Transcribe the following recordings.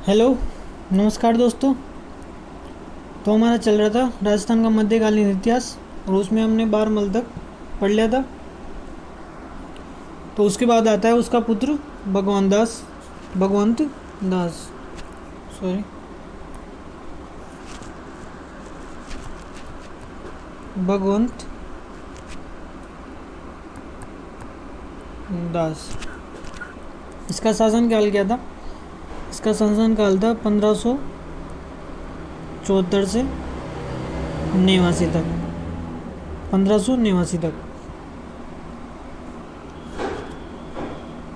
Hello, नमस्कार दोस्तों। तो हमारा चल रहा था राजस्थान का मध्यकालीन इतिहास और उसमें हमने बारमल तक पढ़ लिया था। तो उसके बाद आता है उसका पुत्र भगवंत दास, सॉरी, भगवंत दास। इसका शासन काल क्या था? इसका शासन काल था 1574 से 89 तक, 1589 तक।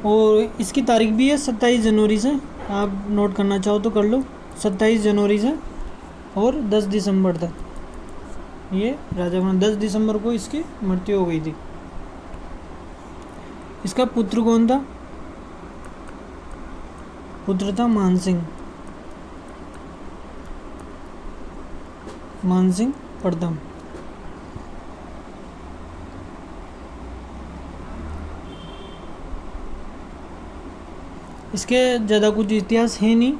और इसकी तारीख भी है 27 जनवरी से, आप नोट करना चाहो तो कर लो। 27 जनवरी से और 10 दिसंबर तक ये राजा बना। 10 दिसंबर को इसकी मृत्यु हो गई थी। इसका पुत्र कौन था? पुत्र था मानसिंह, मानसिंह प्रथम। इसके ज़्यादा कुछ इतिहास है नहीं।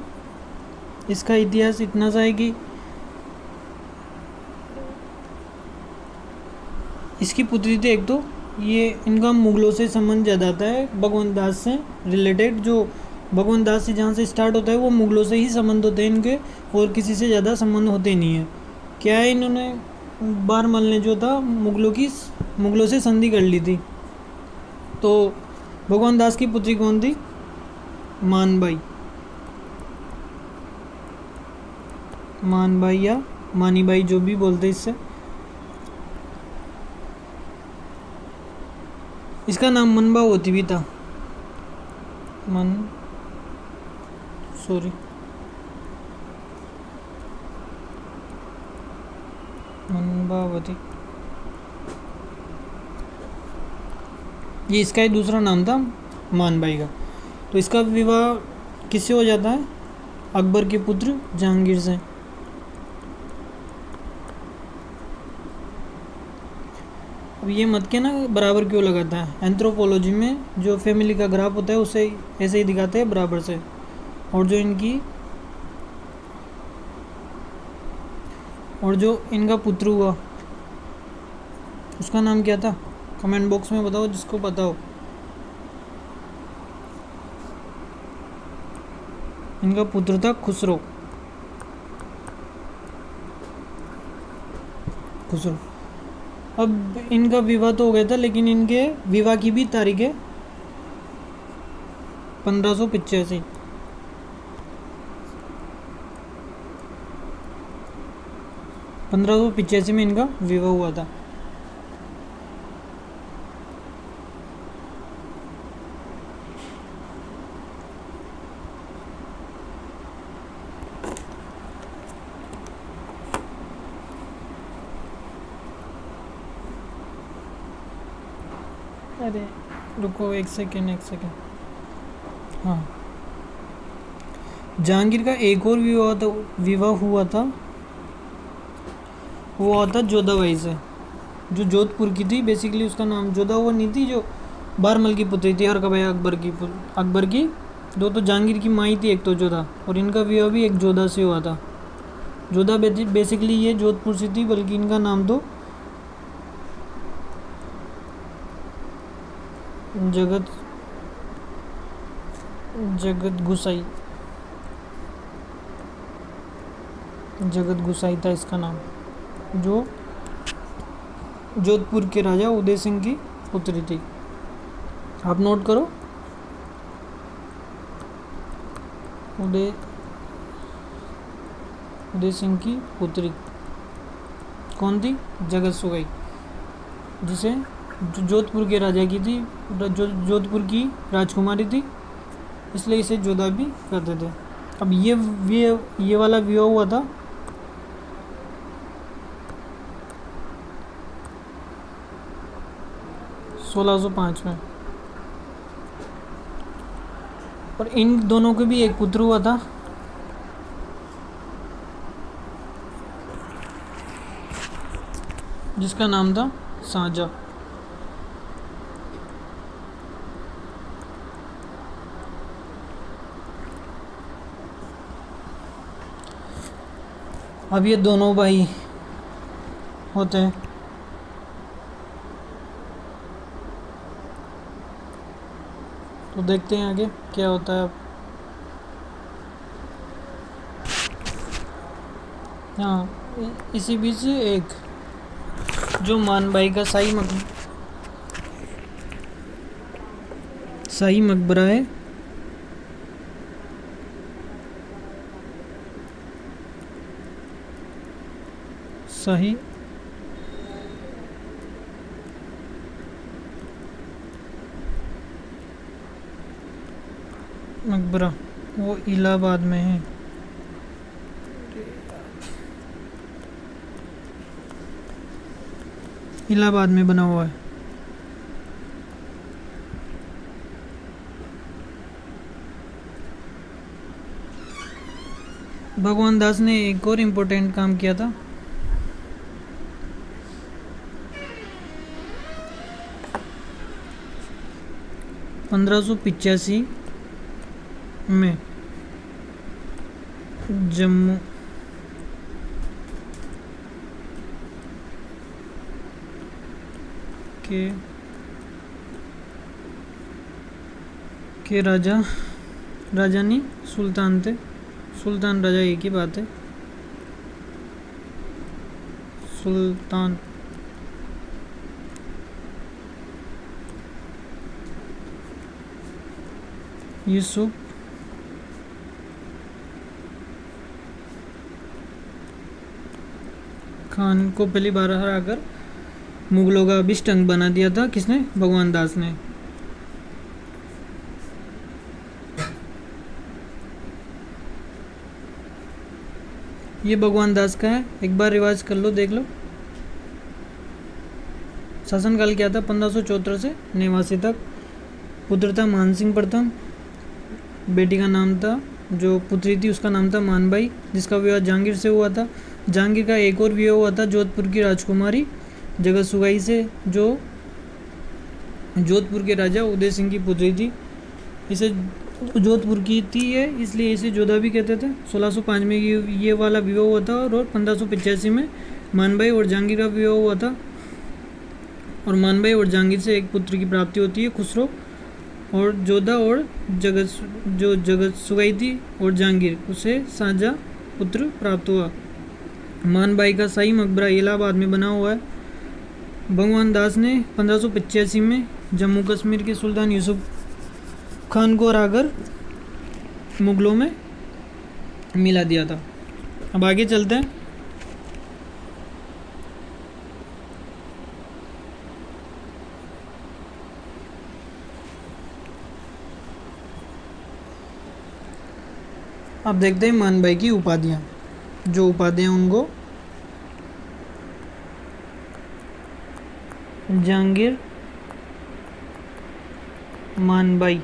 इसका इतिहास इतना सा है कि इसकी पुत्री थी एक, तो ये इनका मुगलों से संबंध ज़्यादा आता है, भगवंत दास से रिलेटेड। जो भगवंत दास से जहाँ से स्टार्ट होता है वो मुगलों से ही संबंध होते हैं इनके, और किसी से ज़्यादा संबंध होते नहीं है। क्या है, इन्होंने बारमल ने जो था मुगलों से संधि कर ली थी। तो भगवंत दास की पुत्री कौन थी? मानबाई, मानबाई या मानीबाई, जो भी बोलते इससे। इसका नाम मनभावती भी था। मन सॉरी मनभावती, ये इसका ही दूसरा नाम था मानबाई का। तो इसका विवाह किससे हो जाता है? अकबर के पुत्र जहांगीर से। अब ये मत के ना बराबर क्यों लगाता है? एंथ्रोपोलॉजी में जो फैमिली का ग्राफ होता है उसे ऐसे ही दिखाते हैं बराबर से। और जो इनका पुत्र हुआ उसका नाम क्या था? कमेंट बॉक्स में बताओ जिसको पता हो। इनका पुत्र था खुसरो। खुसरो। अब इनका विवाह तो हो गया था, लेकिन इनके विवाह की भी तारीख है 1585। 1585 में इनका विवाह हुआ था। अरे रुको, एक सेकेंड। हाँ, जहांगीर का एक और विवाह हुआ था। वो हुआ था जोधाबाई से, जो जोधपुर की थी। बेसिकली उसका नाम जोधा वो नहीं थी, जो बारमल की पुत्री थी, हरकबाई अकबर की दो तो जहांगीर की माई थी एक तो जोधा, और इनका विवाह भी एक जोधा से हुआ था। जोधा बेसिकली ये जोधपुर से थी, बल्कि इनका नाम तो जगत जगत गुसाई जगत गुसाई था इसका नाम, जो जोधपुर के राजा उदय सिंह की पुत्री थी। आप नोट करो, उदय उदय सिंह की पुत्री कौन थी? जगत सुगाई, जिसे जोधपुर के राजा की थी, जोधपुर की राजकुमारी थी, इसलिए इसे जोधा भी कहते थे। अब ये वाला विवाह हुआ था 1605 में, और इन दोनों को भी एक पुत्र हुआ था, जिसका नाम था शाहजहाँ। अब ये दोनों भाई होते हैं। तो देखते हैं आगे क्या होता है अब। हाँ, इसी बीच एक जो मान भाई का शाही मकबरा है, शाही मकबरा वो इलाहाबाद में है। इलाहाबाद में बना हुआ है। भगवान दास ने एक और इम्पोर्टेंट काम किया था। $1585 में जम्मू के राजा नहीं सुल्तान थे, सुल्तान राजा एक ही बात है, सुल्तान यूसुफ खान को पहली बार हराकर मुगलों का अभिष्टंग बना दिया था। किसने? भगवान दास ने। ये भगवान दास का है, एक बार रिवाइज कर लो, देख लो। शासनकाल क्या था? 1574 से 89 तक। पुत्र था मानसिंह प्रथम, बेटी का नाम था, जो पुत्री थी उसका नाम था मानबाई, जिसका विवाह जहांगीर से हुआ था। जहांगीर का एक और विवाह हुआ था जोधपुर की राजकुमारी जगत सुगाई से, जो जोधपुर के राजा उदय सिंह की पुत्री थी। इसे जोधपुर की थी ये, इसलिए इसे जोधा भी कहते थे। 1605 में ये वाला विवाह हुआ था और 1585 में मानबाई और जहांगीर का विवाह हुआ था। और मानबाई और जहांगीर से एक पुत्र की प्राप्ति होती है, खुसरो। और जोधा और जगत सुगाई थी और जहांगीर, उसे साझा पुत्र प्राप्त हुआ। मानबाई का शाही मकबरा इलाहाबाद में बना हुआ है। भगवान दास ने 1585 में जम्मू कश्मीर के सुल्तान यूसुफ खान को हराकर मुगलों में मिला दिया था। अब आगे चलते हैं। अब देखते हैं मानबाई की उपाधियाँ। जो उपाधियाँ उनको जहांगीर, मानबाई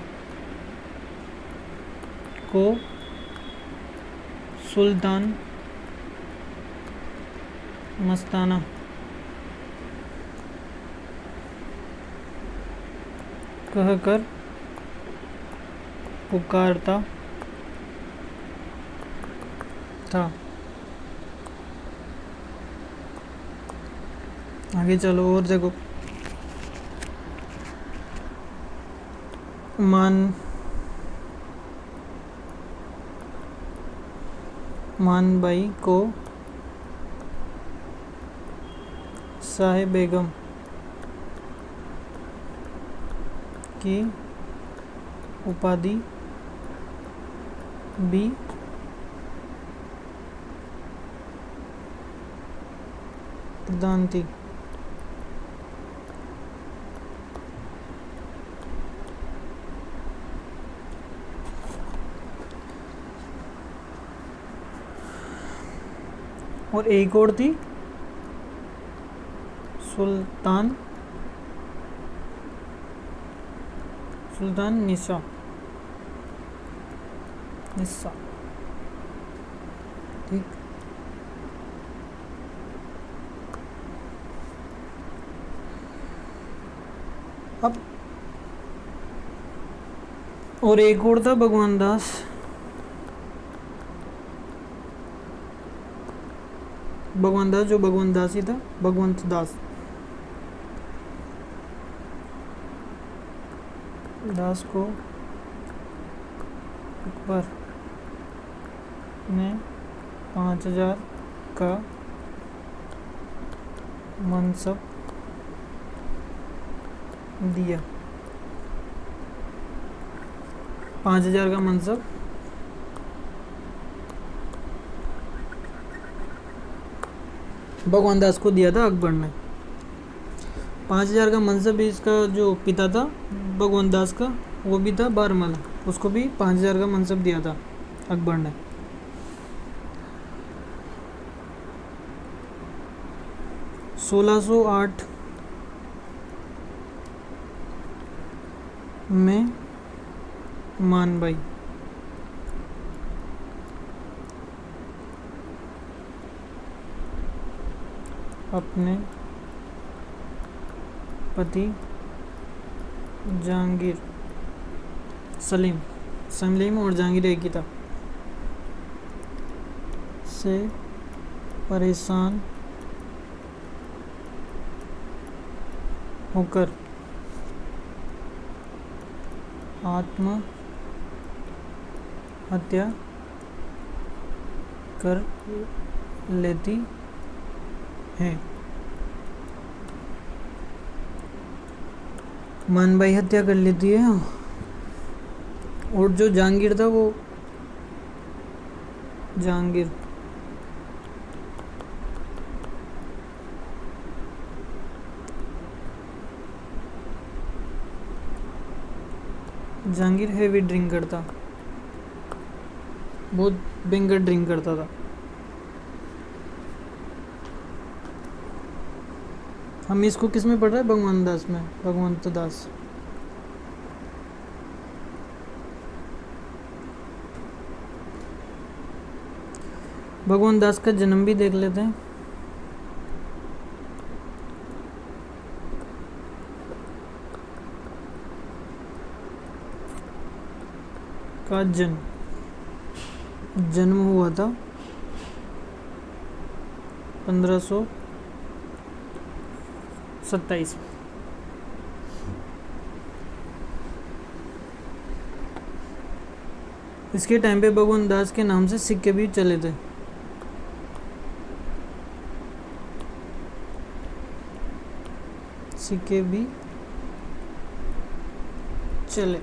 को सुल्तान मस्ताना कहकर पुकारता था। आगे चलो और देखो। मानबाई को शाह बेगम की उपाधि भी प्रदान थी। और एक और थी सुल्तान निसा। ठीक। अब और एक और था भगवान दास, भगवान दास जो भगवंत दास ही था, भगवंत दास। दास को अकबर ने 5,000 का मनसब दिया। 5,000 का मनसब भगवान दास को दिया था अकबर ने। 5,000 का मनसब इसका जो पिता था भगवान दास का, वो भी था बारमल, उसको भी 5,000 का मनसब दिया था अकबर ने। सोलह सौ 8 में मानबाई अपने पति जहांगीर, सलीम और जहांगीर एक ही था, से परेशान होकर आत्महत्या कर लेती है। मानबाई हत्या कर लेती है। और जो जहांगीर था वो जहांगीर हेवी ड्रिंक करता, बहुत भयंकर ड्रिंक करता था। हम इसको किस में पढ़ रहे हैं? भगवान दास में, भगवंत दास। भगवान दास का जन्म भी देख लेते हैं। का जन्म हुआ था 1527। इसके टाइम पे भगवान दास के नाम से सिक्के भी चले थे। सिक्के भी चले।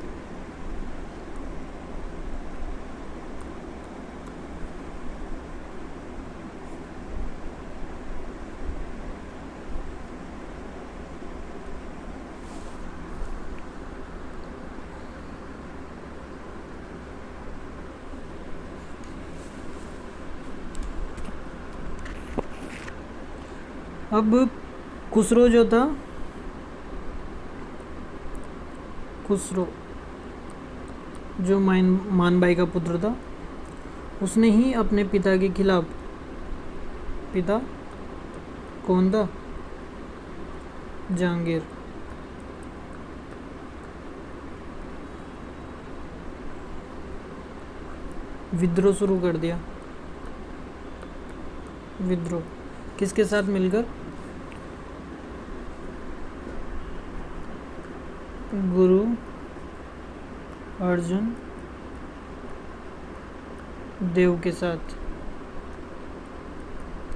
अब खुसरो जो था, खुसरो जो मानबाई का पुत्र था, उसने ही अपने पिता के खिलाफ, पिता कौन था? जहांगीर, विद्रोह शुरू कर दिया। विद्रोह किसके साथ मिलकर? गुरु अर्जुन देव के साथ,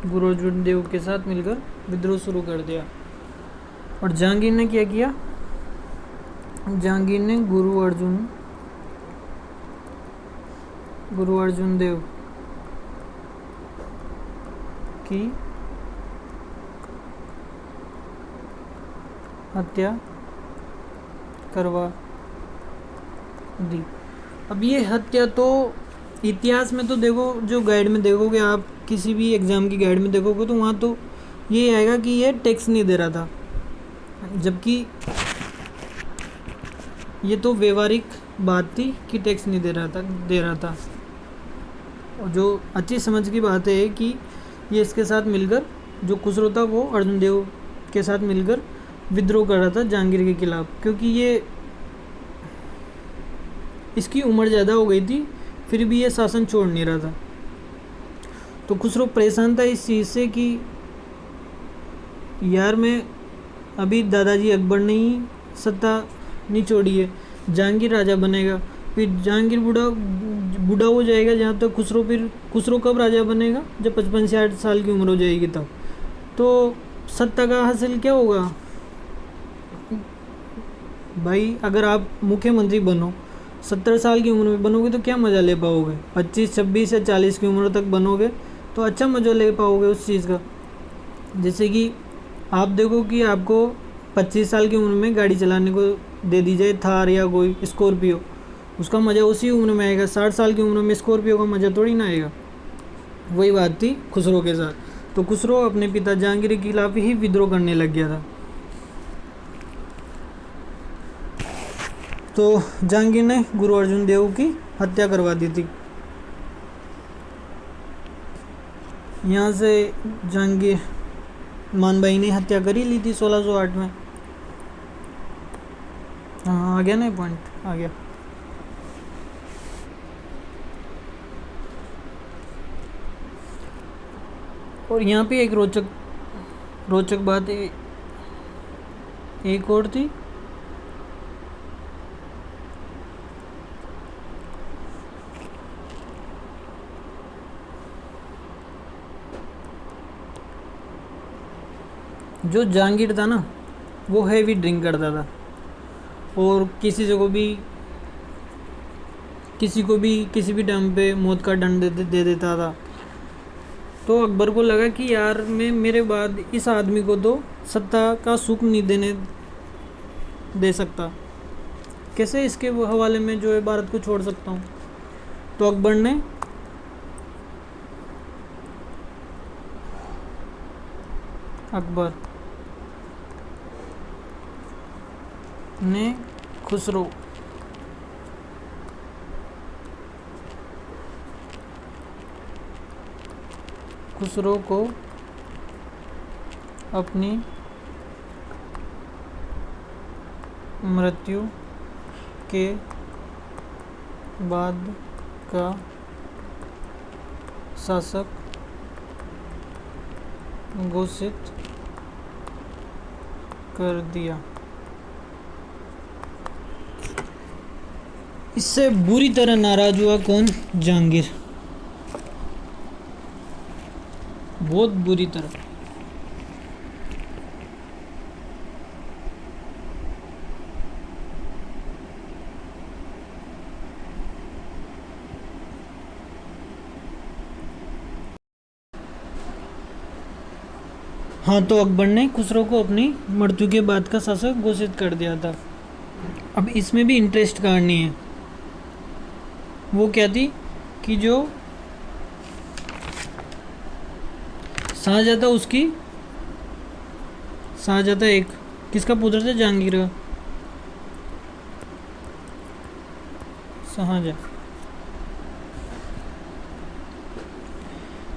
गुरु अर्जुन देव के साथ मिलकर विद्रोह शुरू कर दिया। और जहांगीर ने क्या किया? जहांगीर ने गुरु अर्जुन देव की हत्या करवा दी। अब ये हत्या तो इतिहास में तो देखो, जो गाइड में देखोगे आप, किसी भी एग्ज़ाम की गाइड में देखोगे तो वहाँ तो ये आएगा कि ये टैक्स नहीं दे रहा था, जबकि ये तो व्यवहारिक बात थी कि टैक्स नहीं दे रहा था। और जो अच्छी समझ की बात है कि ये इसके साथ मिलकर, जो खुसरो था वो अर्जुन देव के साथ मिलकर विद्रोह कर रहा था जहांगीर के खिलाफ, क्योंकि ये इसकी उम्र ज़्यादा हो गई थी, फिर भी ये शासन छोड़ नहीं रहा था। तो खुसरो परेशान था इस चीज़ से कि यार मैं अभी दादाजी अकबर ने ही सत्ता नहीं छोड़ी है, जहांगीर राजा बनेगा, फिर जहांगीर बूढ़ा बूढ़ा हो जाएगा जहाँ तक खुसरो, फिर खुसरो कब राजा बनेगा, जब 55 से 60 साल की उम्र हो जाएगी तब। तो सत्ता का हासिल क्या होगा भाई? अगर आप मुख्यमंत्री बनो 70 साल की उम्र में बनोगे तो क्या मज़ा ले पाओगे? 25, 26 या 40 की उम्र तक बनोगे तो अच्छा मज़ा ले पाओगे उस चीज़ का। जैसे कि आप देखो कि आपको 25 साल की उम्र में गाड़ी चलाने को दे दी जाए, थार या कोई स्कॉर्पियो, उसका मज़ा उसी उम्र में आएगा। 60 साल की उम्र में स्कॉर्पियो का मज़ा थोड़ी ना आएगा। वही बात थी खुसरो के साथ। तो खुसरो अपने पिता जहांगीर के खिलाफ ही विद्रोह करने लग गया था। तो जहांगीर ने गुरु अर्जुन देव की हत्या करवा दी थी। यहाँ से जहांगीर मानबाई ने हत्या कर ही ली थी 1608 में। हाँ, आ गया ना पॉइंट, आ गया। और यहाँ पे एक रोचक बात एक और थी। जो जहांगीर था ना, वो हैवी ड्रिंक करता था और किसी भी टाइम पे मौत का दंड दे देता था। तो अकबर को लगा कि यार मैं मेरे बाद इस आदमी को तो सत्ता का सुख नहीं दे सकता, कैसे इसके हवाले में जो है भारत को छोड़ सकता हूँ। तो अकबर ने खुसरो को अपनी मृत्यु के बाद का शासक घोषित कर दिया। इससे बुरी तरह नाराज हुआ कौन? जहांगीर, बहुत बुरी तरह। हाँ, तो अकबर ने खुसरो को अपनी मृत्यु के बाद का शासक घोषित कर दिया था। अब इसमें भी इंटरेस्ट कहानी है। वो क्या थी कि जो शाहजहाँ था शाहजहाँ था एक किसका पुत्र था? जहांगीर का।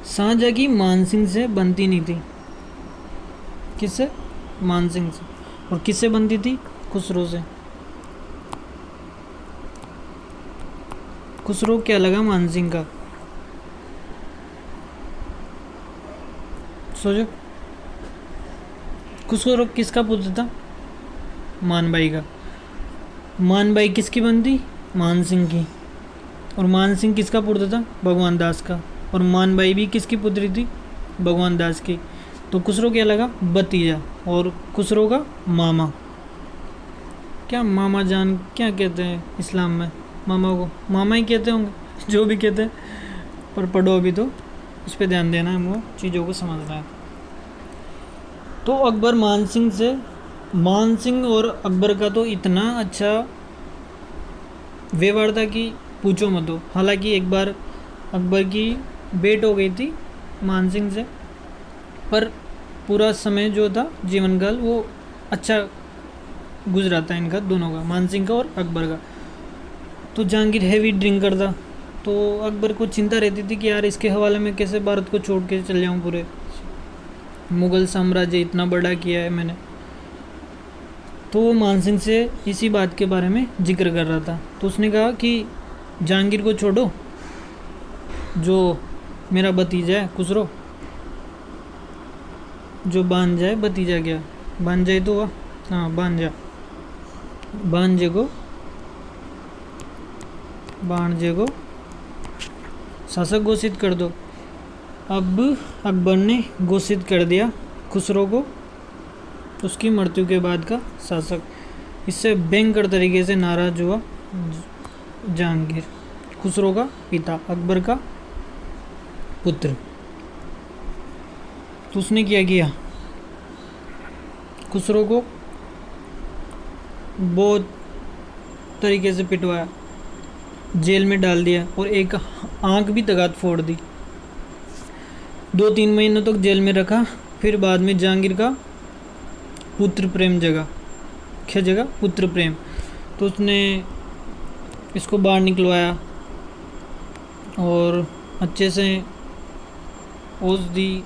शाहजहाँ की मानसिंह से बनती नहीं थी। किससे? मानसिंह से। और किससे बनती थी? खुसरो से। खुसरो क्या लगा मानसिंह का? सोचो। खुसरो किसका पुत्र था? मानबाई का। मानबाई किसकी बनती? मानसिंह की। और मानसिंह किसका पुत्र था? भगवान दास का। और मानबाई भी किसकी पुत्री थी? भगवान दास की। तो खुसरो क्या लगा? भतीजा। और खुसरो का मामा। क्या मामा जान क्या कहते हैं इस्लाम में? मामा को मामा ही कहते होंगे, जो भी कहते हैं, पर पढ़ो अभी तो उस पर ध्यान देना है, वो चीज़ों को समझना है। तो अकबर मानसिंह और अकबर का तो इतना अच्छा व्यवहार था कि पूछो मत हो। हालांकि एक बार अकबर की भेंट हो गई थी मानसिंह से, पर पूरा समय जो था जीवन काल वो अच्छा गुजरा था इनका दोनों का, मानसिंह का और अकबर का। तो जहांगीर हैवी ड्रिंकर था, तो अकबर को चिंता रहती थी कि यार इसके हवाले में कैसे भारत को छोड़ के चल जाऊँ। पूरे मुग़ल साम्राज्य इतना बड़ा किया है मैंने। तो वो मानसिंह से इसी बात के बारे में जिक्र कर रहा था। तो उसने कहा कि जहांगीर को छोड़ो, जो मेरा भतीजा है खुसरो, जो भांजा है भतीजा क्या, भांजा ही तो हुआ, हाँ भांजा, भांजे को शासक घोषित कर दो। अब अकबर ने घोषित कर दिया खुसरो को उसकी मृत्यु के बाद का शासक। इससे भयंकर तरीके से नाराज हुआ जहांगीर, खुसरो का पिता, अकबर का पुत्र। तो उसने क्या किया, खुसरो को बहुत तरीके से पिटवाया, जेल में डाल दिया और एक आंख भी तगात फोड़ दी। 2-3 महीनों तक जेल में रखा। फिर बाद में जहांगीर का पुत्र प्रेम जगा, क्या जगह, पुत्र प्रेम। तो उसने इसको बाहर निकलवाया और अच्छे से औषधि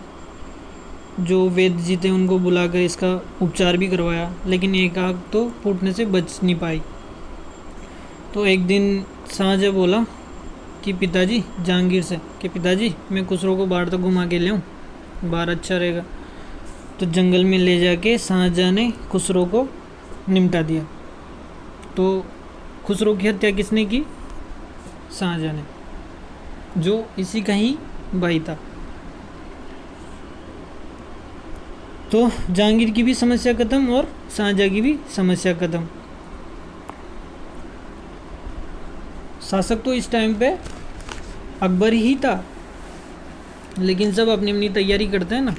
जो वैद्य जी थे उनको बुलाकर इसका उपचार भी करवाया, लेकिन एक आंख तो फूटने से बच नहीं पाई। तो एक दिन शाहजहाँ बोला कि पिताजी, जहांगीर से कि पिताजी मैं खुसरो को बाहर तक घुमा के ले आऊँ, बाहर अच्छा रहेगा। तो जंगल में ले जाके शाहजहाँ ने खुसरो को निपटा दिया। तो खुसरो की हत्या किसने की, शाहजहाँ ने, जो इसी का ही भाई था। तो जहांगीर की भी समस्या खत्म और शाहजहाँ की भी समस्या खत्म। शासक तो इस टाइम पे अकबर ही था, लेकिन सब अपनी अपनी तैयारी करते हैं ना।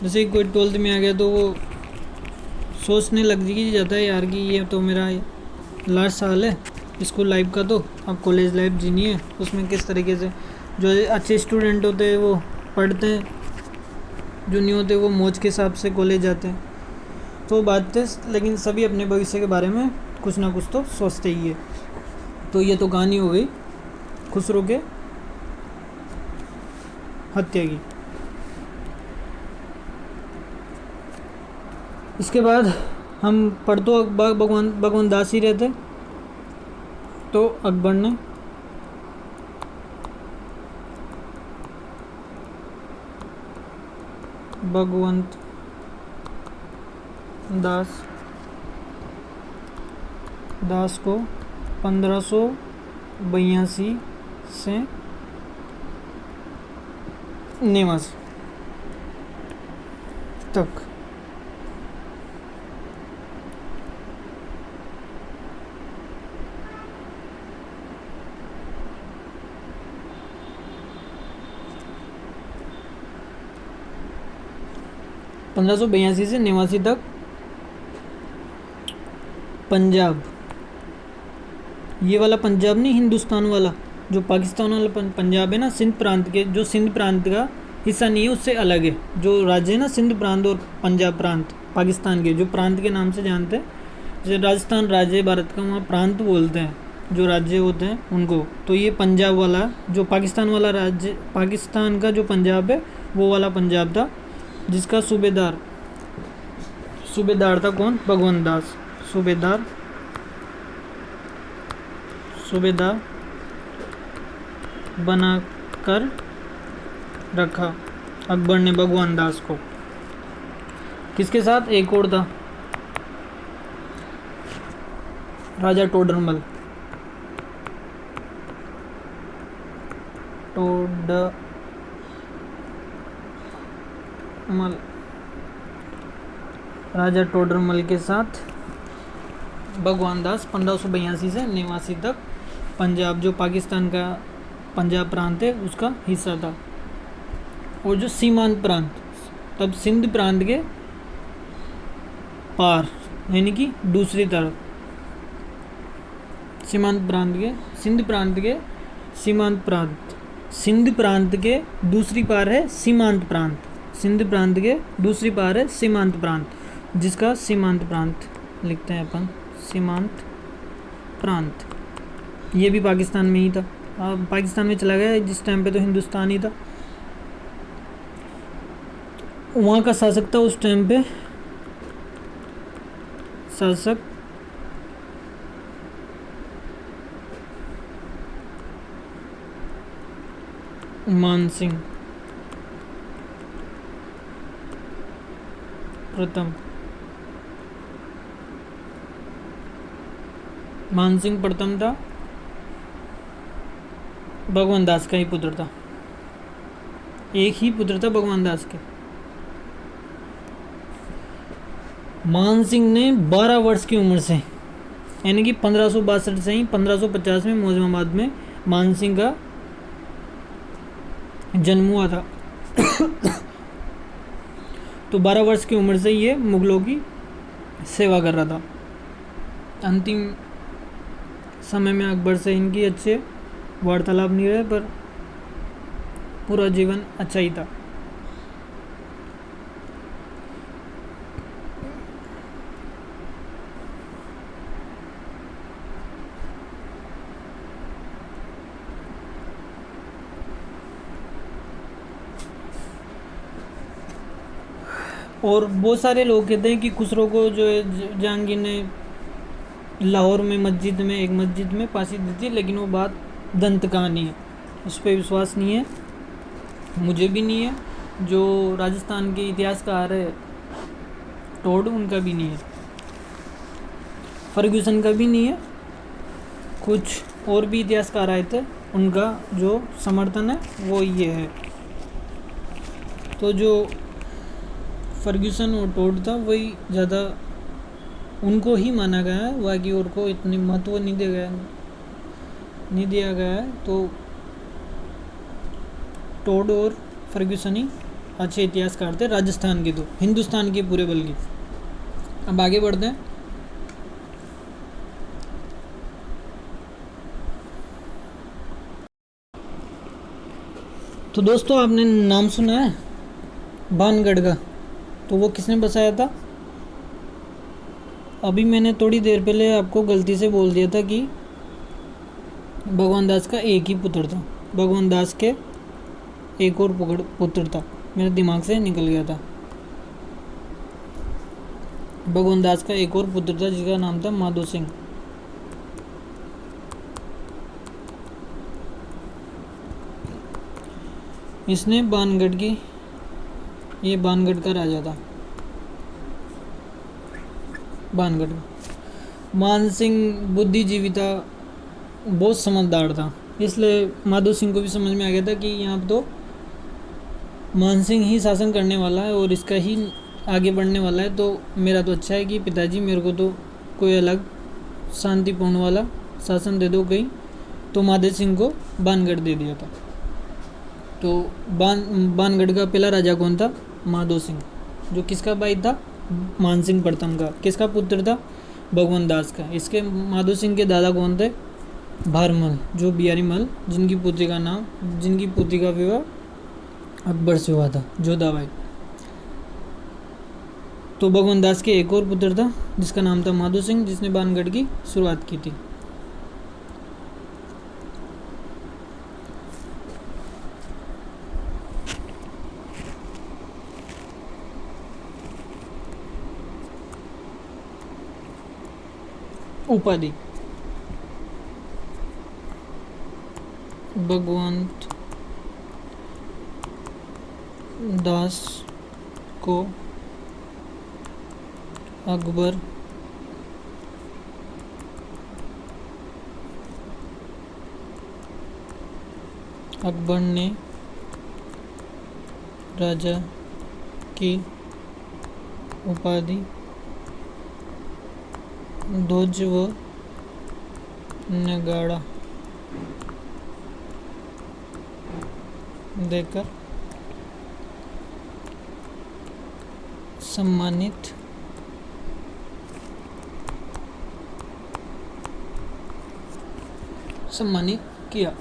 जैसे कोई 12th में आ गया तो वो सोचने लग जाता है यार कि ये तो मेरा लास्ट साल है स्कूल लाइफ का, तो अब कॉलेज लाइफ जीनी है। उसमें किस तरीके से जो अच्छे स्टूडेंट होते हैं वो पढ़ते हैं, जो नहीं होते वो मौज के हिसाब से कॉलेज जाते हैं। तो बात है, लेकिन सभी अपने भविष्य के बारे में कुछ ना कुछ तो सोचते ही है। तो ये तो कहानी हो गई खुसरो के हत्या की। इसके बाद हम पढ़तो भगवान दास ही रहते। तो अकबर ने भगवंत दास को 1582 से 89 तक पंजाब, ये वाला पंजाब नहीं, हिंदुस्तान वाला, जो पाकिस्तान वाला पंजाब है ना, सिंध प्रांत के, जो सिंध प्रांत का हिस्सा नहीं है उससे अलग है। जो राज्य है ना सिंध प्रांत और पंजाब प्रांत, पाकिस्तान के जो प्रांत के नाम से जानते हैं, जैसे राजस्थान राज्य है भारत का, वहाँ प्रांत बोलते हैं जो राज्य होते हैं उनको। तो ये पंजाब वाला, जो पाकिस्तान वाला राज्य, पाकिस्तान का जो पंजाब है वो वाला पंजाब था, जिसका सूबेदार था कौन, भगवंत दास। सूबेदार बनाकर रखा अकबर ने भगवान दास को। किसके साथ, एक और था राजा टोडरमल। राजा टोडरमल के साथ भगवान दास 1582 से 89 तक पंजाब, जो पाकिस्तान का पंजाब प्रांत है उसका हिस्सा था। और जो सीमांत प्रांत, तब सिंध प्रांत के पार, यानी कि दूसरी तरफ, सीमांत प्रांत के, सिंध प्रांत के सीमांत प्रांत, सिंध प्रांत के दूसरी पार है सीमांत प्रांत, सिंध प्रांत के दूसरी पार है सीमांत प्रांत, जिसका सीमांत प्रांत लिखते हैं अपन, सीमांत प्रांत। ये भी पाकिस्तान में ही था, पाकिस्तान में चला गया जिस टाइम पे तो हिंदुस्तान ही था। वहाँ का शासक था उस टाइम पे, शासक मानसिंह प्रथम। मानसिंह प्रथम था, भगवान दास का ही पुत्र था, एक ही पुत्र था भगवान दास के। मानसिंह ने 12 वर्ष की उम्र से, यानी कि 1562 से ही 1550 में मौजमाबाद में मानसिंह का जन्म हुआ था। तो 12 वर्ष की उम्र से ये मुगलों की सेवा कर रहा था। अंतिम समय में अकबर से इनकी अच्छे वार्तालाप नहीं रहे, पर पूरा जीवन अच्छा ही था। और बहुत सारे लोग कहते हैं कि खुसरो को जो है जहांगीर ने लाहौर में मस्जिद में, एक मस्जिद में फांसी दी थी, लेकिन वो बात दंत कहानी है, उस पर विश्वास नहीं है, मुझे भी नहीं है। जो राजस्थान के इतिहासकार है टोड, उनका भी नहीं है, फर्ग्यूसन का भी नहीं है, कुछ और भी इतिहासकार आए थे, उनका जो समर्थन है वो ये है। तो जो फर्ग्यूसन और टोड था वही ज़्यादा उनको ही माना गया है, बाकी और को इतनी महत्व नहीं दिया गया है। तो टोड और फर्ग्यूसन ही अच्छे इतिहासकार थे राजस्थान के, तो हिंदुस्तान के पूरे बल्कि। अब आगे बढ़ते हैं। तो दोस्तों आपने नाम सुना है भानगढ़ का, तो वो किसने बसाया था? अभी मैंने थोड़ी देर पहले आपको गलती से बोल दिया था कि भगवान दास का एक ही पुत्र था, भगवान दास के एक और पुत्र था, मेरे दिमाग से निकल गया था। भगवान दास का एक और पुत्र था जिसका नाम था माधो सिंह। इसने बानगढ़ की, ये बानगढ़ का राजा था, बानगढ़। मानसिंह बुद्धिजीवी था, बहुत समझदार था, इसलिए माधो सिंह को भी समझ में आ गया था कि यहाँ तो मानसिंह ही शासन करने वाला है और इसका ही आगे बढ़ने वाला है, तो मेरा तो अच्छा है कि पिताजी मेरे को तो कोई अलग शांतिपूर्ण वाला शासन दे दो कहीं। तो माधो सिंह को बानगढ़ दे दिया था। तो बानगढ़ का पहला राजा कौन था? माधो सिंह, जो किसका भाई था? मानसिंह प्रथम का। किसका पुत्र था? भगवान दास का। इसके माधो सिंह के दादा कौन थे? भारमल, जो बिहारी मल, जिनकी पुत्री का विवाह अकबर से हुआ था, जोधाबाई। तो भगवान दास के एक और पुत्र था जिसका नाम था माधो सिंह, जिसने बानगढ़ की शुरुआत की थी। उपाधि भगवंत दास को अकबर ने राजा की उपाधि ध्वज व नगाड़ा देकर सम्मानित किया।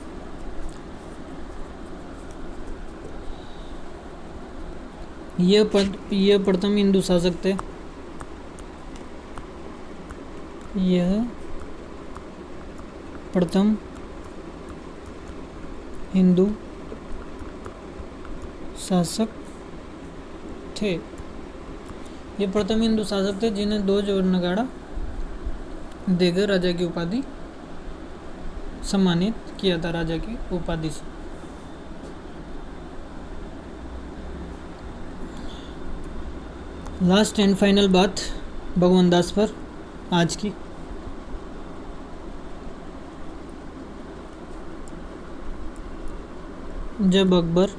यह प्रथम हिंदू शासक थे। यह प्रथम हिंदू शासक थे। ये प्रथम हिंदू शासक थे जिन्हें ध्वज और नगाड़ा देकर राजा की उपाधि सम्मानित किया था, राजा की उपाधि से। लास्ट एंड फाइनल बात भगवान दास पर आज की। जब अकबर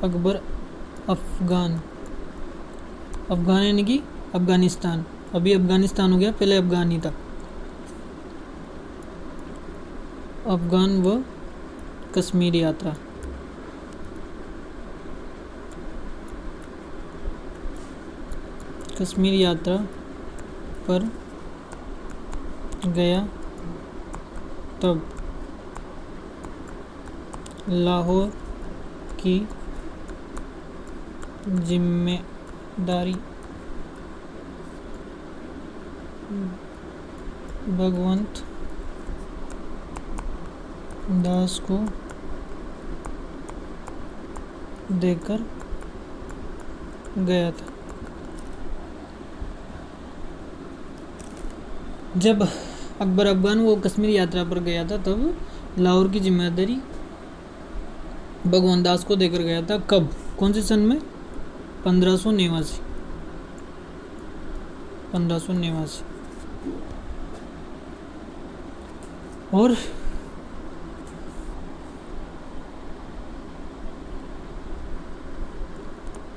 अफगान यानी कि अफ़गानिस्तान, अभी अफ़गानिस्तान हो गया, पहले अफ़गान ही था। अफ़गान व कश्मीर यात्रा। कश्मीर यात्रा पर गया तब लाहौर की जिम्मेदारी भगवंत दास को देकर गया था। जब अकबर अफगान वो कश्मीर यात्रा पर गया था तब लाहौर की जिम्मेदारी भगवान दास को देकर गया था। कब, कौन से सन में? 1589। और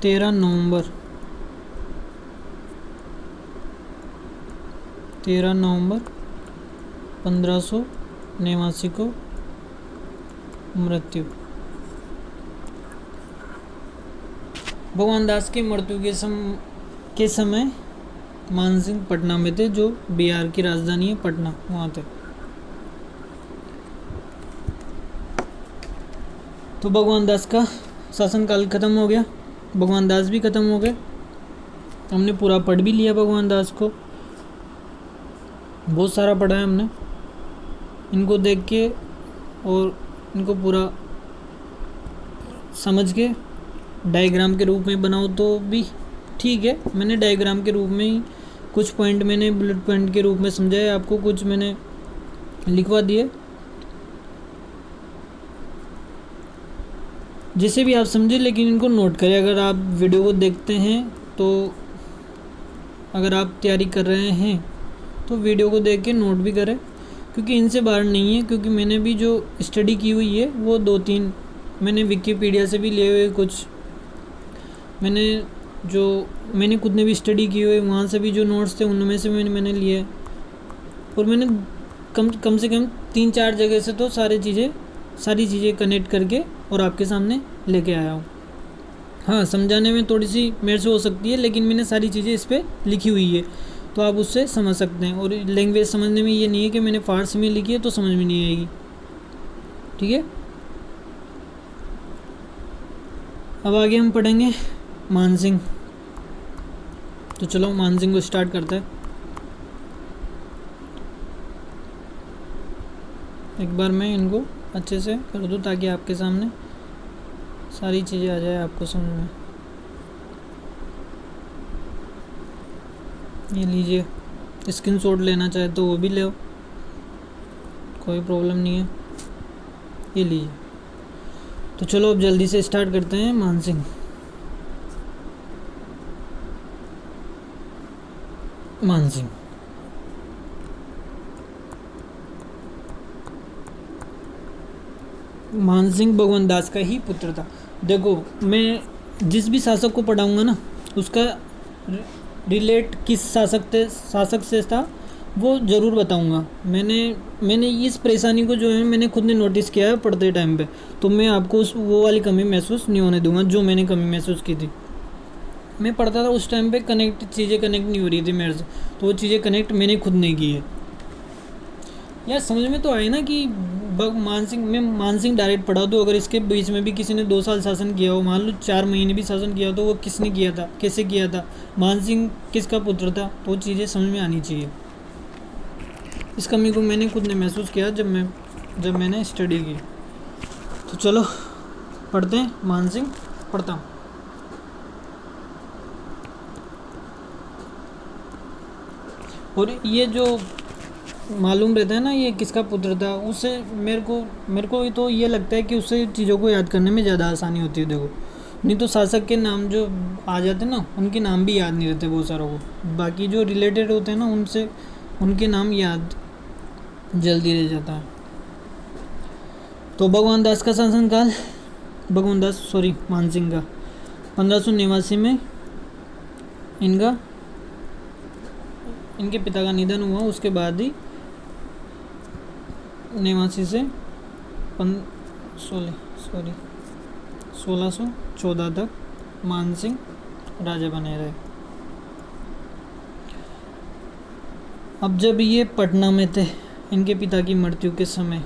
13 नवंबर 1589 को मृत्यु। भगवान दास की मृत्यु के समय मानसिंह पटना में थे, जो बिहार की राजधानी है पटना, वहाँ थे। तो भगवान दास का शासनकाल खत्म हो गया, भगवान दास भी खत्म हो गए। हमने पूरा पढ़ भी लिया भगवान दास को, बहुत सारा पढ़ा है हमने। इनको देख के और इनको पूरा समझ के डायग्राम के रूप में बनाओ तो भी ठीक है। मैंने डायग्राम के रूप में ही कुछ पॉइंट मैंने बुलेट पॉइंट के रूप में समझाया आपको, कुछ मैंने लिखवा दिए। जिसे भी आप समझे, लेकिन इनको नोट करें। अगर आप वीडियो को देखते हैं तो अगर आप तैयारी कर रहे हैं तो वीडियो को देख के नोट भी करें, क्योंकि इनसे बाहर नहीं है। क्योंकि मैंने भी जो स्टडी की हुई है वो 2-3 मैंने विकिपीडिया से भी लिए हुए, कुछ मैंने खुद ने भी स्टडी की हुई, वहाँ से भी जो नोट्स थे उनमें से मैंने लिए। और मैंने कम से कम 3-4 जगह से तो सारी चीज़ें कनेक्ट करके और आपके सामने लेके आया हूँ। हाँ, समझाने में थोड़ी सी मेरे से हो सकती है, लेकिन मैंने सारी चीज़ें इस पर लिखी हुई है, तो आप उससे समझ सकते हैं। और लैंग्वेज समझने में ये नहीं है कि मैंने फारसी में लिखी है तो समझ में नहीं आएगी, ठीक है। अब आगे हम पढ़ेंगे मानसिंह। तो चलो मानसिंह को स्टार्ट करते हैं। एक बार मैं इनको अच्छे से कर दूँ ताकि आपके सामने सारी चीज़ें आ जाए आपको समझ में। ये लीजिए, स्क्रीनशॉट लेना चाहे तो वो भी ले, कोई प्रॉब्लम नहीं है। ये लीजिए। तो चलो अब जल्दी से स्टार्ट करते हैं। मानसिंह भगवान दास का ही पुत्र था। देखो, मैं जिस भी शासक को पढ़ाऊंगा ना, उसका रिलेट किस शासक से था वो ज़रूर बताऊंगा। मैंने इस परेशानी को जो है मैंने खुद ने नोटिस किया है पढ़ते टाइम पे, तो मैं आपको वो वाली कमी महसूस नहीं होने दूंगा जो मैंने कमी महसूस की थी। मैं पढ़ता था उस टाइम पे, चीज़ें कनेक्ट नहीं हो रही थी मेरे से, तो वो चीज़ें कनेक्ट मैंने खुद नहीं की है। यार समझ में तो आए ना कि मानसिंह डायरेक्ट पढ़ा दो। अगर इसके बीच में भी किसी ने 2 साल शासन किया हो, मान लो 4 महीने भी शासन किया, तो वो किसने किया था, कैसे किया था, मानसिंह किसका पुत्र था, तो चीज़ें समझ में आनी चाहिए। इस कमी को मैंने खुद ने महसूस किया जब मैंने स्टडी की। तो चलो पढ़ते हैं। मानसिंह पढ़ता हूँ। और ये जो मालूम रहता है ना ये किसका पुत्र था, उससे मेरे को तो ये लगता है कि उससे चीज़ों को याद करने में ज़्यादा आसानी होती है। देखो, नहीं तो शासक के नाम जो आ जाते ना, उनके नाम भी याद नहीं रहते बहुत सारों को, बाकी जो रिलेटेड होते हैं ना उनसे उनके नाम याद जल्दी रह जाता है। तो भगवान दास का शासनकाल, मानसिंह का 1589 में इनके पिता का निधन हुआ। उसके बाद ही 89 से 1614 तक मानसिंह राजा बने रहे। अब जब ये पटना में थे इनके पिता की मृत्यु के समय,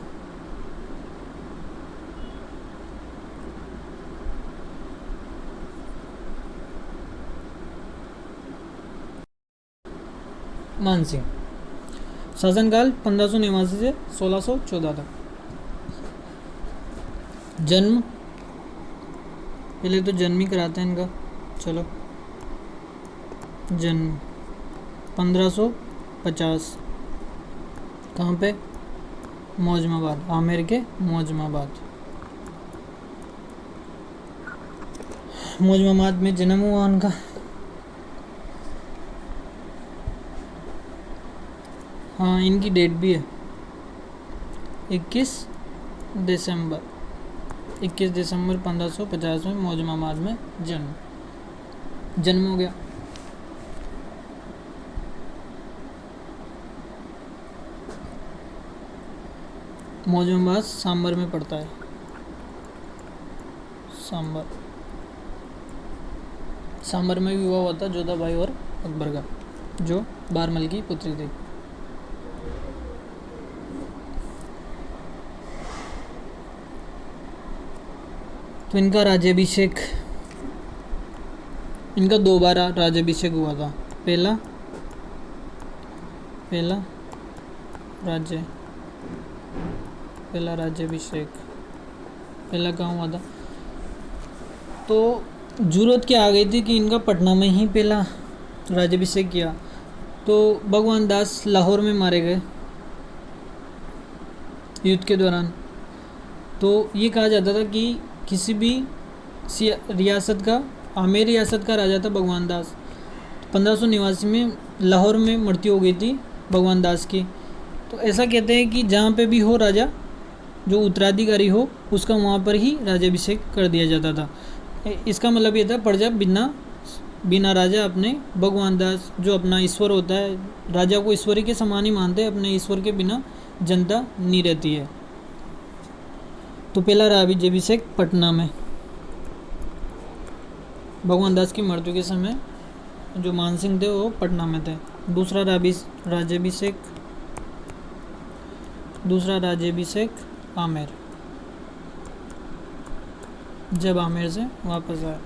मानसिंह शासनकाल 1589 से 1614 तक। जन्म, पहले तो जन्म ही कराते हैं इनका। चलो, जन्म 1550, कहाँ पे? मौजमाबाद, आमेर के मौजमाबाद में जन्म हुआ उनका। हाँ, इनकी डेट भी है 21 दिसंबर 1550 में मौजमाबाद में जन्म हो गया। मौजमाबाद सांबर में पड़ता है। सांबर में विवाह हुआ था जोधाबाई और अकबर का, जो बारमल की पुत्री थी। तो इनका राज्याभिषेक, इनका 2 बार राज्याभिषेक हुआ था। पहला राज्याभिषेक पहला कहाँ हुआ था? तो जरूरत क्या आ गई थी कि इनका पटना में ही पहला राज्याभिषेक किया। तो भगवान दास लाहौर में मारे गए युद्ध के दौरान। तो ये कहा जाता था कि किसी भी रियासत का, आमेर रियासत का राजा था भगवान दास। 1589 में लाहौर में मृत्यु हो गई थी भगवान दास की। तो ऐसा कहते हैं कि जहाँ पे भी हो राजा, जो उत्तराधिकारी हो, उसका वहाँ पर ही राज्याभिषेक कर दिया जाता था। इसका मतलब ये था, प्रजा बिना राजा अपने भगवान दास जो अपना ईश्वर होता है, राजा को ईश्वरी के समान ही मानते हैं, अपने ईश्वर के बिना जनता नहीं रहती है। तो पहला राज्याभिषेक पटना में भगवान दास की मृत्यु के समय जो मानसिंह थे वो पटना में थे। दूसरा राज्याभिषेक आमेर, जब आमेर से वापस आए।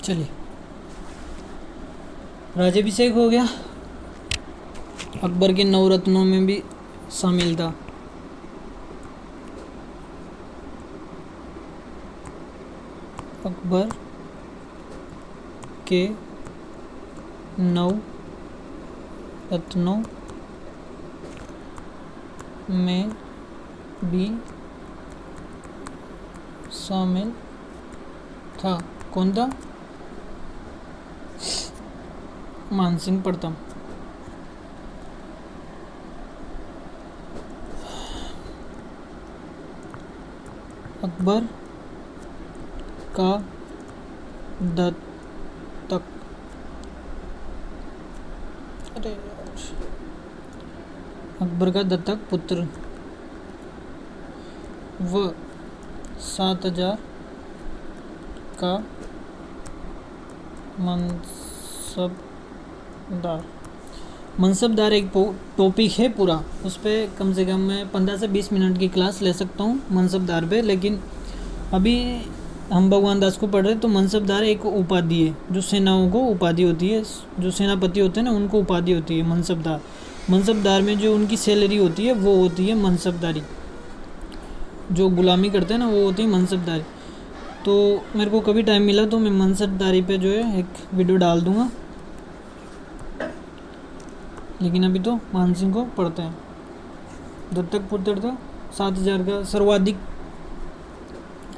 चलिए, राज्याभिषेक हो गया। अकबर के 9 रत्नों में भी शामिल था। अकबर के 9 रत्नों में भी शामिल था। कौन था? मानसिंह प्रथम। अकबर का दत्तक अकबर का दत्तक पुत्र व 7000 का मनसबदार। मनसबदार एक टॉपिक है पूरा, उस पर कम से कम मैं 15 से 20 मिनट की क्लास ले सकता हूँ मनसबदार पे। लेकिन अभी हम भगवान दास को पढ़ रहे, तो मनसबदार एक उपाधि है, जो सेनाओं को उपाधि होती है, जो सेनापति होते हैं ना, उनको उपाधि होती है मनसबदार। मनसबदार में जो उनकी सैलरी होती है वो होती है मनसबदारी, जो गुलामी करते हैं ना वो होती है मनसबदारी। तो मेरे को कभी टाइम मिला तो मैं मनसबदारी पे जो है एक वीडियो डाल दूँगा। लेकिन अभी तो मानसिंह को पढ़ते हैं। दत्तक पुत्र था 7,000 का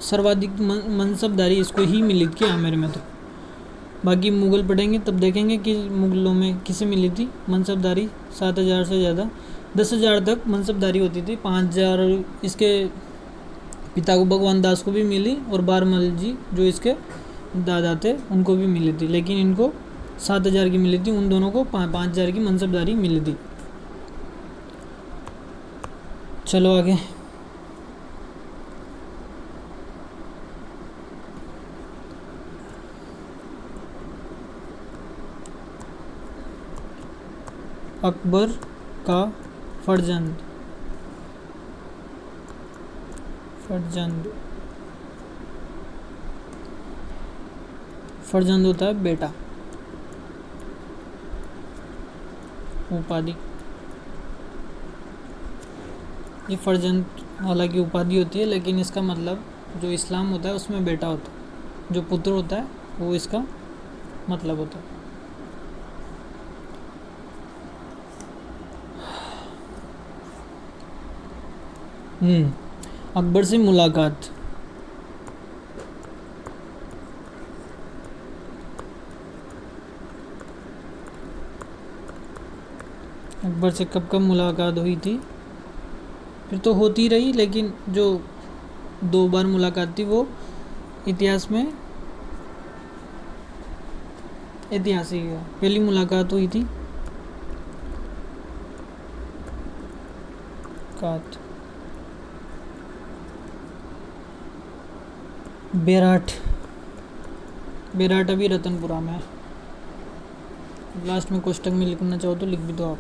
सर्वाधिक मनसबदारी इसको ही मिली थी आमेर में। तो बाकी मुग़ल पढ़ेंगे तब देखेंगे कि मुग़लों में किसे मिली थी मनसबदारी 7,000 से ज़्यादा। 10,000 तक मनसबदारी होती थी। 5,000 इसके पिता को भगवान दास को भी मिली, और बारमल जी जो इसके दादा थे उनको भी मिली थी। लेकिन इनको 7,000 की मिली थी, उन दोनों को 5,000 की मनसबदारी मिली थी। चलो आगे। अकबर का फर्जंद होता है बेटा, उपाधि। ये फर्जंद हालांकि उपाधि होती है, लेकिन इसका मतलब जो इस्लाम होता है उसमें बेटा होता है, जो पुत्र होता है वो इसका मतलब होता है। अकबर से मुलाकात। अकबर से कब मुलाकात हुई थी? फिर तो होती रही, लेकिन जो 2 बार मुलाकात थी वो इतिहास में ऐतिहासिक है। पहली मुलाकात हुई थी बेराट अभी रतनपुरा में है। लास्ट में कोष्टक में लिखना चाहो तो लिख भी दो आप।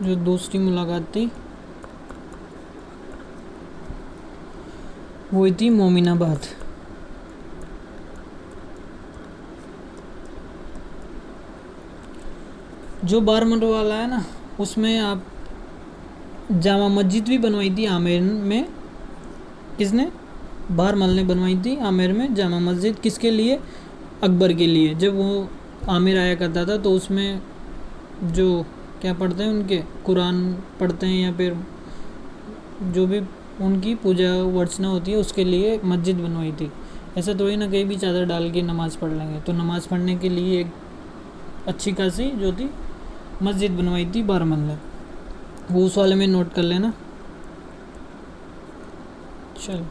जो दूसरी मुलाकात थी वो हुई थी मोमिनाबाद। जो बारमल वाला है ना, उसमें आप जामा मस्जिद भी बनवाई थी आमेर में। किसने? बारमल ने बनवाई थी आमेर में जामा मस्जिद। किसके लिए? अकबर के लिए। जब वो आमेर आया करता था तो उसमें जो क्या पढ़ते हैं, उनके कुरान पढ़ते हैं या फिर जो भी उनकी पूजा वर्चना होती है उसके लिए मस्जिद बनवाई थी। ऐसा थोड़ी ना कहीं भी चादर डाल के नमाज़ पढ़ लेंगे। तो नमाज़ पढ़ने के लिए एक अच्छी खासी जो थी मस्जिद बनवाई थी बारमल ने। वो उस वाले में नोट कर लेना। चल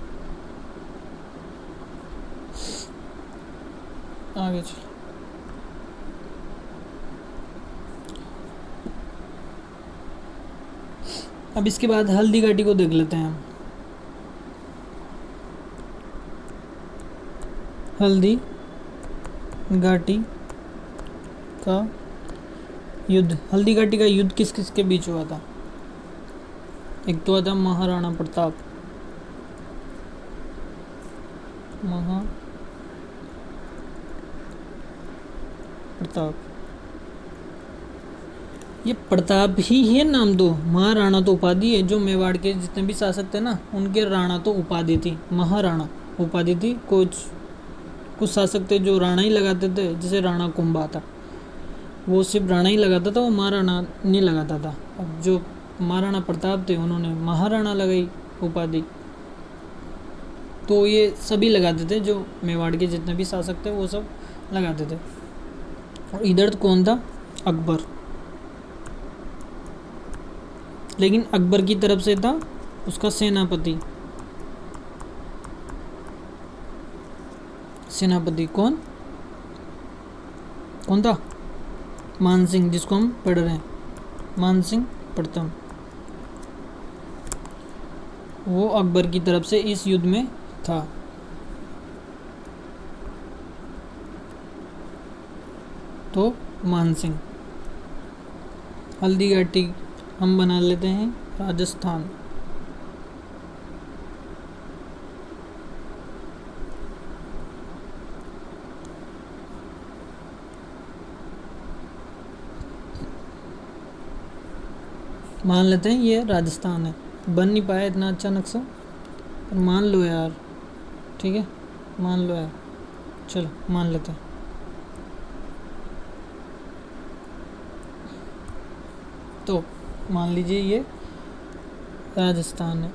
आगे चल। अब इसके बाद हल्दी घाटी को देख लेते हैं हम। हल्दी घाटी का युद्ध। हल्दी घाटी का युद्ध किस किस के बीच हुआ था? एक तो था महाराणा प्रताप। ये प्रताप ही है नाम। तो महाराणा तो उपाधि है। जो मेवाड़ के जितने भी शासक थे ना, उनके राणा तो उपाधि थी, महाराणा उपाधि थी। कुछ शासक थे जो राणा ही लगाते थे, जैसे राणा कुंभा था, वो सिर्फ राणा ही लगाता था, वो महाराणा नहीं लगाता था। अब जो महाराणा प्रताप थे उन्होंने महाराणा लगाई उपाधि। तो ये सभी लगाते थे, जो मेवाड़ के जितने भी शासक थे वो सब लगाते थे। और इधर कौन था? अकबर। लेकिन अकबर की तरफ से था उसका सेनापति कौन था? मानसिंह, जिसको हम पढ़ रहे हैं, मानसिंह प्रथम। वो अकबर की तरफ से इस युद्ध में था। तो मानसिंह। हल्दी घाटी हम बना लेते हैं राजस्थान। मान लेते हैं ये राजस्थान है। बन नहीं पाया इतना अच्छा नक्शा, पर मान लो यार, ठीक है मान लो यार, चलो मान लेते हैं। तो मान लीजिए ये राजस्थान है।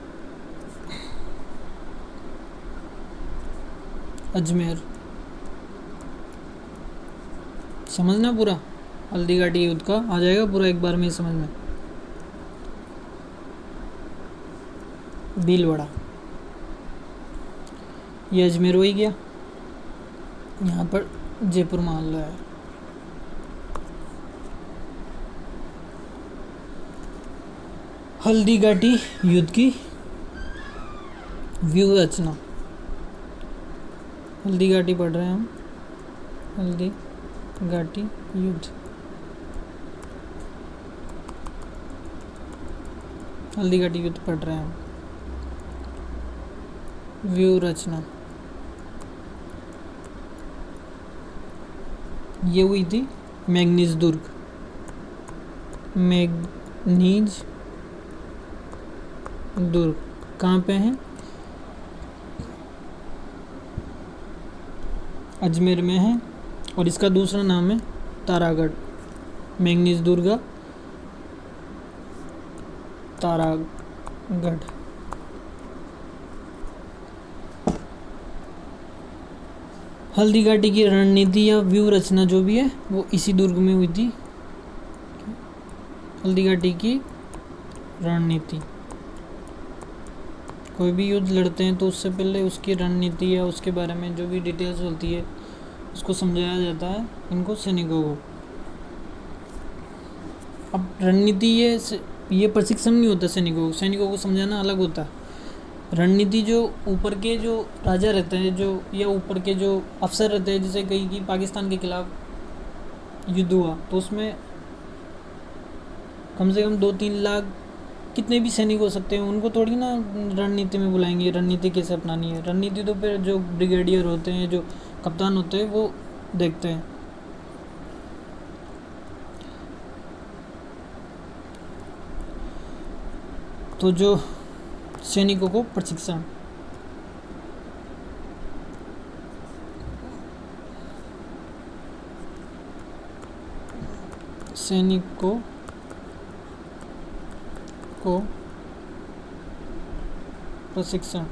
अजमेर, समझना पूरा, हल्दी घाटी युद्ध का आ जाएगा पूरा एक बार में समझ में। भीलवाड़ा, ये अजमेर हो ही गया। यहाँ पर जयपुर मान लो है। हल्दी घाटी युद्ध की व्यू रचना, हल्दी घाटी पढ़ रहे हैं हम, हल्दी घाटी युद्ध, हल्दी घाटी युद्ध पढ़ रहे हैं हम। व्यू रचना ये हुई थी मैग्नीज दुर्ग। मैग्नीज दुर्ग कहाँ पे है? अजमेर में है, और इसका दूसरा नाम है तारागढ़। मैग्नीज दुर्ग, तारागढ़। हल्दी घाटी की रणनीति या व्यू रचना जो भी है वो इसी दुर्ग में हुई थी। हल्दी घाटी की रणनीति, कोई भी युद्ध लड़ते हैं तो उससे पहले उसकी रणनीति या उसके बारे में जो भी डिटेल्स होती है उसको समझाया जाता है इनको सैनिकों को। अब रणनीति ये प्रशिक्षण नहीं होता सैनिकों को समझाना अलग होता है। रणनीति जो ऊपर के जो राजा रहते हैं जो, या ऊपर के जो अफसर रहते हैं, जैसे कहीं की पाकिस्तान के खिलाफ युद्ध हुआ तो उसमें कम से कम 2-3 लाख कितने भी सैनिक हो सकते हैं, उनको थोड़ी ना रणनीति में बुलाएंगे, रणनीति कैसे अपनानी है। रणनीति तो फिर जो ब्रिगेडियर होते हैं, जो कप्तान होते हैं, वो देखते हैं। तो जो सैनिकों को प्रशिक्षण, सैनिकों को प्रशिक्षण,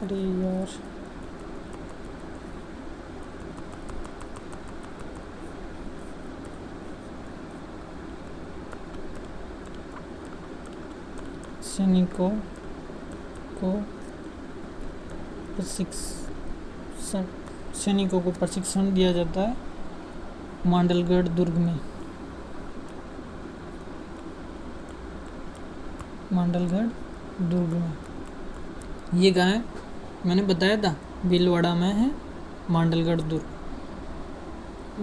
अरे यार सैनिकों को प्रशिक्षण, सैनिकों को प्रशिक्षण दिया जाता है मांडलगढ़ दुर्ग में। मांडलगढ़ दुर्ग में ये कहाँ है? मैंने बताया था भीलवाड़ा में है मांडलगढ़ दुर्ग।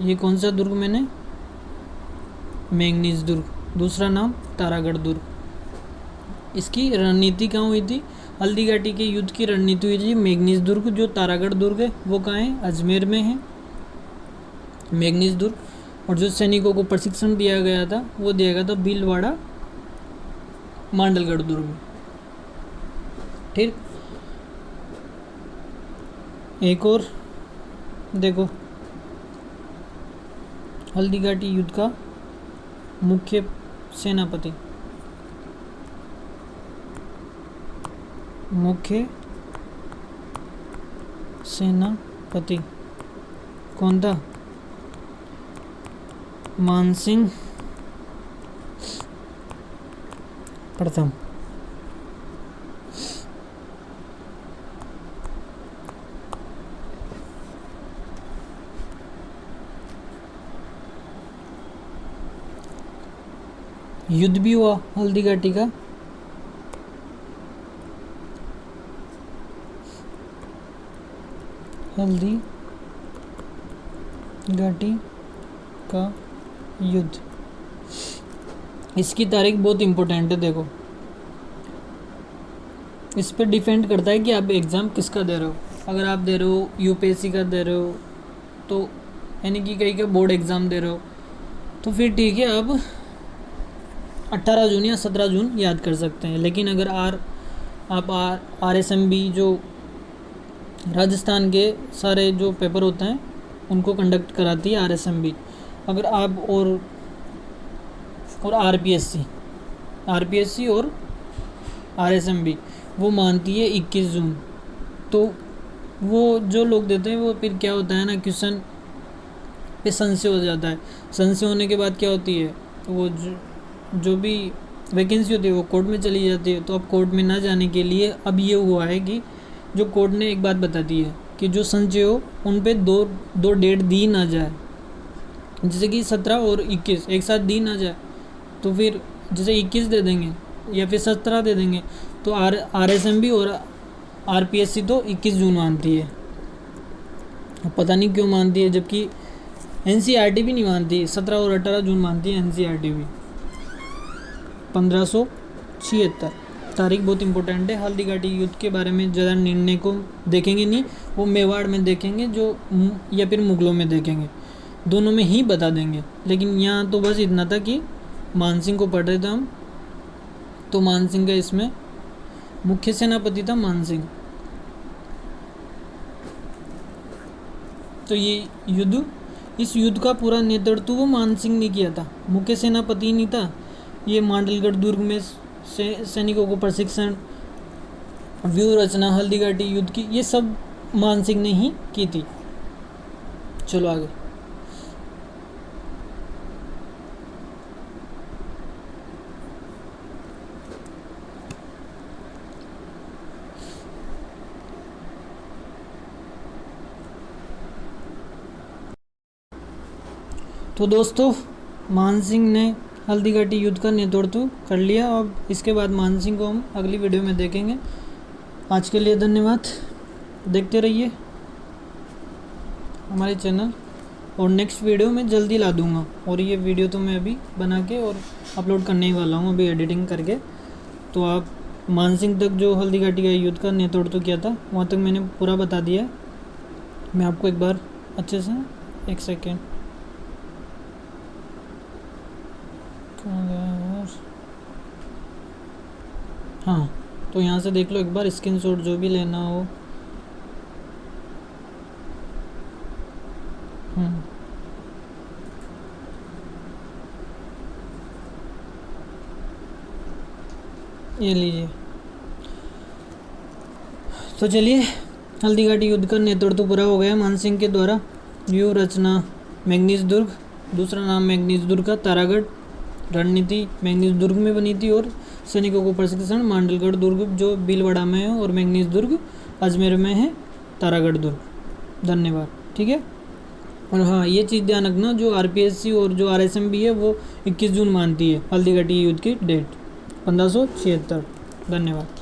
ये कौन सा दुर्ग? मैंने मैग्नीज दुर्ग, दूसरा नाम तारागढ़ दुर्ग। इसकी रणनीति कहाँ हुई थी? हल्दी घाटी के युद्ध की रणनीति हुई थी मैग्नीज दुर्ग। जो तारागढ़ दुर्ग है वो कहाँ है? अजमेर में है मैग्नीज दुर्ग। और जो सैनिकों को प्रशिक्षण दिया गया था वो दिया गया था भीलवाड़ा मांडलगढ़ दुर्ग में। ठीक, एक और देखो, हल्दी घाटी युद्ध का मुख्य सेनापति, मुख्य सेनापति कौन था? मानसिंह प्रथम। युद्ध भी हुआ हल्दी घाटी का हल्दी घाटी का युद्ध। इसकी तारीख बहुत इम्पोर्टेंट है। देखो, इस पर डिपेंड करता है कि आप एग्ज़ाम किसका दे रहे हो। अगर आप दे रहे हो यूपीएससी का दे रहे हो, तो यानी कि कहीं का बोर्ड एग्ज़ाम दे रहे हो, तो फिर ठीक है, आप 18 जून या 17 जून याद कर सकते हैं। लेकिन अगर आप RSMB जो राजस्थान के सारे जो पेपर होते हैं उनको कंडक्ट कराती है RSMB। अगर आप और RPSC और RSMB वो मानती है 21 जून। तो वो जो लोग देते हैं वो फिर क्या होता है ना, क्वेश्चन पे संशय हो जाता है। संशय होने के बाद क्या होती है, वो जो भी वैकेंसी होती है वो कोर्ट में चली जाती है। तो अब कोर्ट में ना जाने के लिए अब ये हुआ है कि जो कोर्ट ने एक बात बता दी है कि जो संशय हो उन पे दो डेट दी ना जाए। जैसे कि 17 और 21 एक साथ दी ना जाए, तो फिर जैसे 21 दे देंगे या फिर 17 दे देंगे। तो RSMB और RPSC तो 21 जून मानती है। पता नहीं क्यों मानती है, जबकि NCERT भी नहीं मानती। 17 और 18 जून मानती है NCERT भी। 1576 तारीख बहुत इंपॉर्टेंट है। हल्दी घाटी युद्ध के बारे में ज़्यादा निर्णय को देखेंगे नहीं, वो मेवाड़ में देखेंगे जो या फिर मुगलों में देखेंगे, दोनों में ही बता देंगे। लेकिन यहाँ तो बस इतना था कि मानसिंह को पढ़ रहे थे हम, तो मानसिंह का इसमें मुख्य सेनापति था मानसिंह। तो ये इस युद्ध का पूरा नेतृत्व वो मानसिंह ने किया था, मुख्य सेनापति नहीं था। ये मांडलगढ़ दुर्ग में सैनिकों को प्रशिक्षण, व्यूह रचना, हल्दी घाटी युद्ध की, ये सब मानसिंह ने ही की थी। चलो आगे। तो दोस्तों, मानसिंह ने हल्दी घाटी युद्ध का नेतृत्व कर लिया। अब इसके बाद मानसिंह को हम अगली वीडियो में देखेंगे। आज के लिए धन्यवाद। देखते रहिए हमारे चैनल, और नेक्स्ट वीडियो में जल्दी ला दूंगा। और ये वीडियो तो मैं अभी बना के और अपलोड करने ही वाला हूँ, अभी एडिटिंग करके। तो आप मानसिंह तक जो हल्दी घाटी का युद्ध का नेतृत्व किया था वहाँ तक मैंने पूरा बता दिया। मैं आपको एक बार अच्छे से, एक सेकेंड, हाँ, तो यहाँ से देख लो एक बार, स्क्रीनशॉट जो भी लेना हो। ये लीजिए। तो चलिए, हल्दी घाटी युद्ध का नेतृत्व पूरा हो गया मानसिंह के द्वारा। व्यूह रचना मैग्नीज दुर्ग, दूसरा नाम मैग्नीज दुर्ग का तारागढ़, रणनीति मैग्नीज दुर्ग में बनी थी, और सैनिकों को प्रशिक्षण मांडलगढ़ दुर्ग जो भीलवाड़ा में है, और मैग्नीज दुर्ग अजमेर में है, तारागढ़ दुर्ग। धन्यवाद। ठीक है। और हाँ, ये चीज़ ध्यान रखना, जो RPSC और जो RSMB है वो 21 जून मानती है हल्दी घाटी युद्ध की डेट 1576। धन्यवाद।